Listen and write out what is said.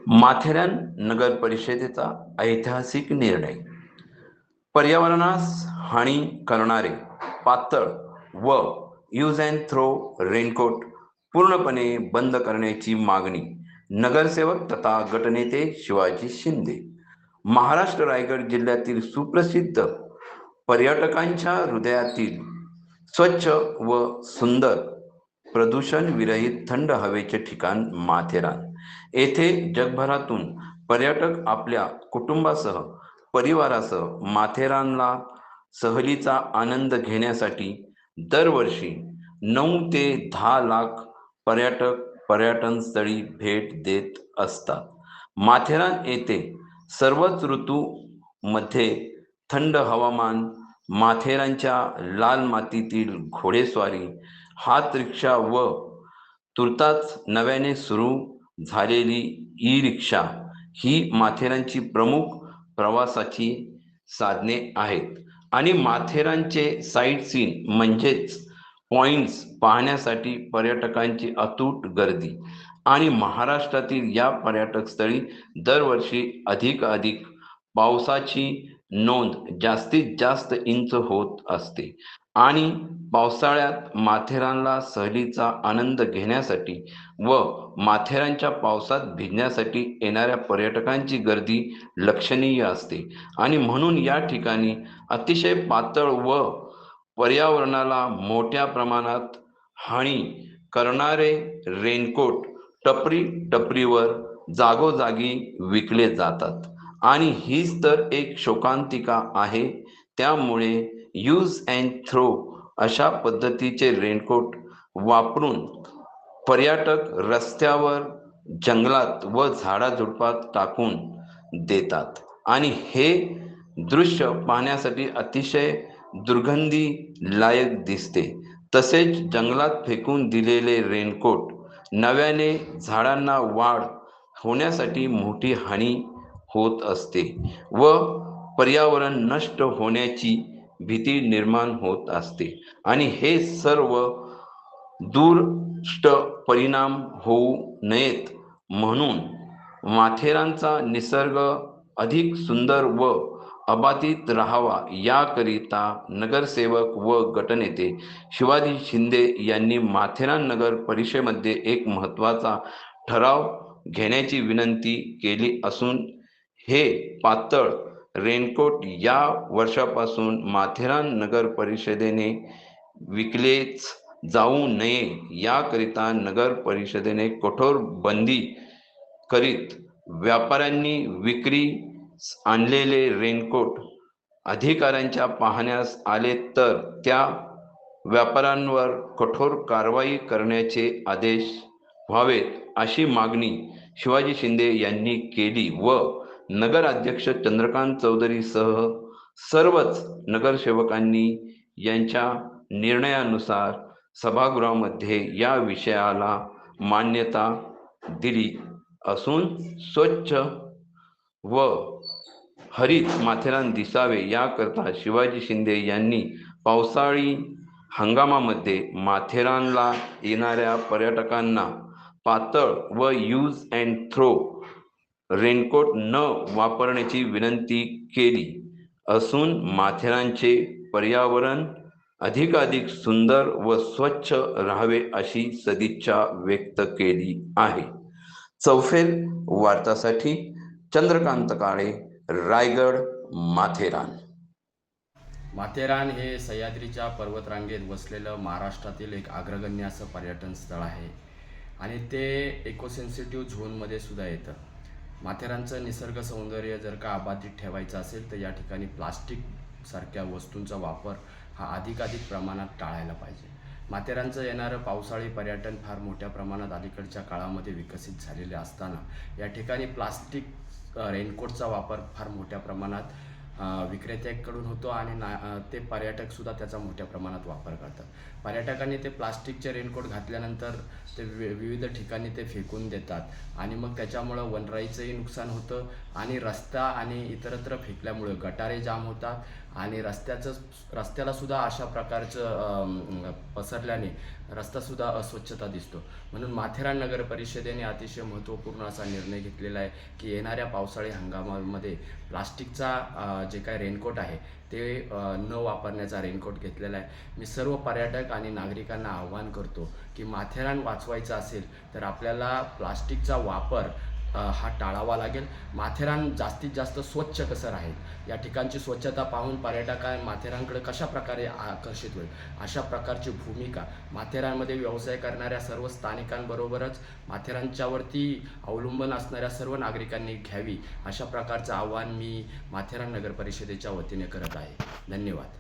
माथेरान नगर परिषदेचा ऐतिहासिक निर्णय. पर्यावरणास हानी करणारे पातळ व यूज अँड थ्रो रेनकोट पूर्णपणे बंद करण्याची मागणी नगरसेवक तथा गटनेते शिवाजी शिंदे. महाराष्ट्र रायगड जिल्ह्यातील सुप्रसिद्ध पर्यटकांच्या हृदयातील स्वच्छ व सुंदर प्रदूषण विरहित थंड हवेचे ठिकाण माथेरान. येथे जगभरातून पर्यटक आपल्या कुटुंबासह परिवारासह माथेरानला सहलीचा आनंद घेण्यासाठी दरवर्षी 9 ते 10 लाख पर्यटक पर्यटनस्थळी भेट देत असतात. माथेरान येथे सर्वच ऋतूमध्ये थंड हवामान, माथेरानच्या लाल मातीतील घोडेस्वारी, हात रिक्षा व तुर्तास नव्याने सुरू झालेली ई-रिक्षा ही माथेरानची प्रमुख प्रवासाची साधने आहेत आणि माथेरानचे साईटसीइंग म्हणजेच पॉइंट्स पाहण्यासाठी पर्यटकांची अतूट गर्दी आणि महाराष्ट्रातील या पर्यटकस्थळी दरवर्षी अधिक पावसाची नोंद जास्तीत जास्त इंच होत असते आणि पावसाळ्यात माथेरानला सहलीचा आनंद घेण्यासाठी व माथेरानच्या पावसात भिजण्यासाठी येणाऱ्या पर्यटकांची गर्दी लक्षणीय असते आणि म्हणून या ठिकाणी अतिशय पातळ व पर्यावरणाला मोठ्या प्रमाणात हानी करणारे रेनकोट टपरीवर जागोजागी विकले जातात आणि हीच तर एक शोकांतिका आहे. त्यामुळे यूज अँड थ्रो अशा पद्धतीचे रेनकोट वापरून पर्यटक रस्त्यावर, जंगलात व झाडाझुडपात टाकून देतात आणि हे दृश्य पाहण्यासाठी अतिशय दुर्गंधीदायक दिसते. तसेच जंगलात फेकून दिलेले रेनकोट नव्याने झाडांना वाढ होण्यासाठी मोठी हानी होत असते व पर्यावरण नष्ट होण्याची भीती निर्माण होत असते आणि हे सर्व दूरदृष्ट परिणाम होऊ नयेत म्हणून माथेरानचा निसर्ग अधिक सुंदर व अबाधित राहावा याकरिता नगरसेवक व गटनेते शिवाजी शिंदे यांनी माथेरान नगर परिषदेमध्ये एक महत्त्वाचा ठराव घेण्याची विनंती केली असून हे पातळ रेनकोट या वर्षापासून माथेरान नगर परिषदेने विकलेच जाऊ नये याकरिता नगर परिषदेने कठोर बंदी करीत व्यापाऱ्यांनी विक्रीस आणलेले रेनकोट अधिकाऱ्यांच्या पाहण्यास आले तर त्या व्यापाऱ्यांवर कठोर कारवाई करण्याचे आदेश व्हावेत अशी मागणी शिवाजी शिंदे यांनी केली व नगराध्यक्ष चंद्रकांत चौधरीसह सर्वच नगरसेवकांनी यांच्या निर्णयानुसार सभागृहामध्ये या विषयाला मान्यता दिली असून स्वच्छ व हरित माथेरान दिसावे याकरता शिवाजी शिंदे यांनी पावसाळी हंगामामध्ये माथेरानला येणाऱ्या पर्यटकांना पातळ व यूज अँड थ्रो रेनकोट न वापरण्याची विनंती केली असून माथेरानचे पर्यावरण अधिकाधिक सुंदर व स्वच्छ राहावे अशी सदिच्छा व्यक्त केली आहे. चौफेर वार्तासाठी चंद्रकांत काळे, रायगड, माथेरान. माथेरान हे सह्याद्रीच्या पर्वतरांगेत वसलेलं महाराष्ट्रातील एक अग्रगण्य असं पर्यटन स्थळ आहे आणि ते इकोसेन्सिटिव्ह झोनमध्ये सुद्धा येतं. माथेरानचं निसर्ग सौंदर्य जर का अबाधित ठेवायचं असेल तर या ठिकाणी प्लास्टिकसारख्या वस्तूंचा वापर हा अधिकाधिक प्रमाणात टाळायला पाहिजे. माथेरानचं येणारं पावसाळी पर्यटन फार मोठ्या प्रमाणात अलीकडच्या काळामध्ये विकसित झालेले असताना या ठिकाणी प्लास्टिक रेनकोटचा वापर फार मोठ्या प्रमाणात विक्रेत्याकडून होतो आणि ते पर्यटकसुद्धा त्याचा मोठ्या प्रमाणात वापर करतात. पर्यटकांनी ते प्लास्टिकचे रेनकोट घातल्यानंतर ते विविध ठिकाणी ते फेकून देतात आणि मग त्याच्यामुळं वनराईचंही नुकसान होतं आणि रस्ता आणि इतरत्र फेकल्यामुळे गटारे जाम होतात आणि रस्त्याला सुद्धा अशा प्रकारचं पसरल्याने रस्तासुद्धा अस्वच्छता दिसतो. म्हणून माथेरान नगर परिषदेने अतिशय महत्त्वपूर्ण असा निर्णय घेतलेला आहे की येणाऱ्या पावसाळी हंगामामध्ये प्लास्टिकचा जे काय रेनकोट आहे ते न वापरण्याचा रेनकोट घेतलेला आहे. मी सर्व पर्यटक आणि नागरिकांना आवाहन करतो की माथेरान वाचवायचं असेल तर आपल्याला प्लास्टिकचा वापर हा टाळावा लागेल. माथेरान जास्तीत जास्त स्वच्छ कसं राहील या ठिकाणची स्वच्छता पाहून पर्यटक माथेरानकडे कशा प्रकारे आकर्षित होईल अशा प्रकारची भूमिका माथेरानमध्ये व्यवसाय करणाऱ्या सर्व स्थानिकांबरोबरच माथेरानच्यावरती अवलंबून असणाऱ्या सर्व नागरिकांनी घ्यावी अशा प्रकारचं आवाहन मी माथेरान नगर परिषदेच्या वतीने करत आहे. धन्यवाद.